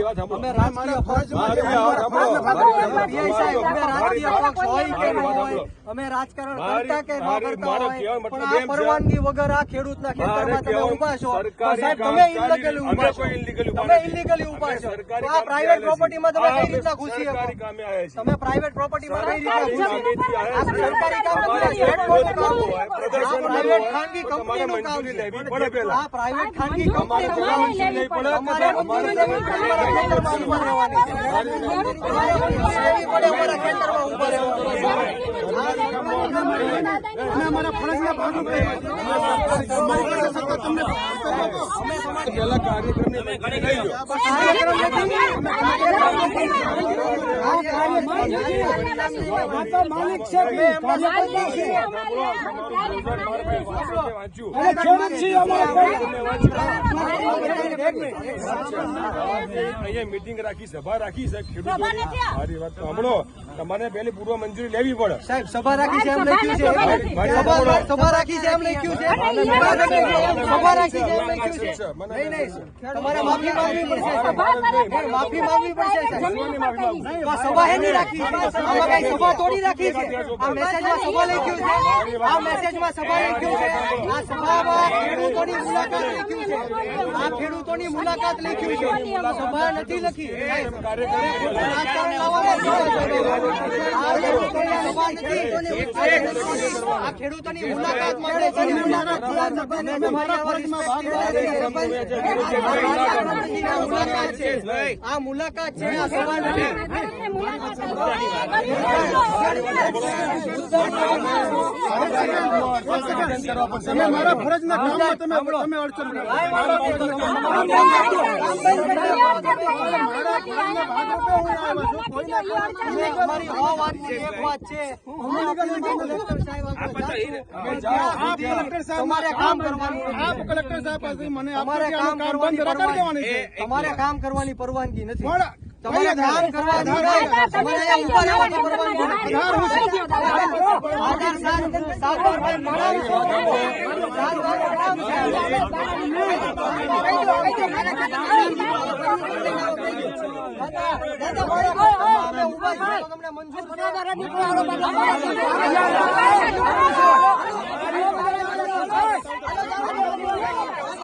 અમે રાજકીય પક્ષ હોય કે ન હોય, અમે રાજકારણ કરતા કે ન કરતા હોય, પણ આ પરવાનગી વગર આ ખેડૂતના ખેતરમાં તમે ઉભા છો, સાહેબ તમે ઇલીગલી ઉભા છો, તમે ઇલીગલી ઉભા છો. આ પ્રાઇવેટ પ્રોપર્ટીમાં તમે કઈ રીતના ઘૂસી શકો? તમે પ્રાઇવેટ પ્રોપર્ટીમાં કઈ રીતના ઘૂસી? આ સરકારી કામ નથી, પ્રાઇવેટ ખાનગી કંપનીનું કામ છે. આ પ્રાઇવેટ ખાનગી કંપનીનું કામ છે. અમારે મંજૂરી લેવી પડે, અમારા ખેતરમાં ઉભા રહેવાની છે. લેવી પડે, અમારા ખેતરમાં ઉભા અમારા ફરજના ભાગરૂપે માલિક છે, અહીંયા મીટિંગ રાખી, સભા રાખી છે. મારી વાત સાંભળો, તમારે પહેલી પૂર્વ મંજૂરી લેવી પડે. સાહેબ સભા રાખી છે એમ લખ્યું છે, સભા રાખી છે એમ લખ્યું છે, સભા રાખી છે એમ લખ્યું છે. નહીં નહીં, તમારે માફી માંગવી પડશે, માફી માંગવી પડશે. સભા એની રાખી, આમાં કઈ સભા તોડી રાખી છે? આ મેસેજમાં સભા લખ્યું છે, આ મેસેજમાં સભા લખ્યું છે, આ સભામાં ખેડૂતોની મુલાકાત લખ્યું છે, આ ખેડૂતોની મુલાકાત લખ્યું છે, સભા નથી લખી. આ ખેડૂતોની મુલાકાત માટે આ મુલાકાત છે, આ સભા નથી. મારા ફરજના કામમાં તમે અડચણ તમારે કામ કરવાની, તમારે કામ કરવાની પરવાનગી નથી. તમારે કામ કરવાની, તમારે ઉભા રહેવાની પરવાનગી નથી. તમને મંજૂર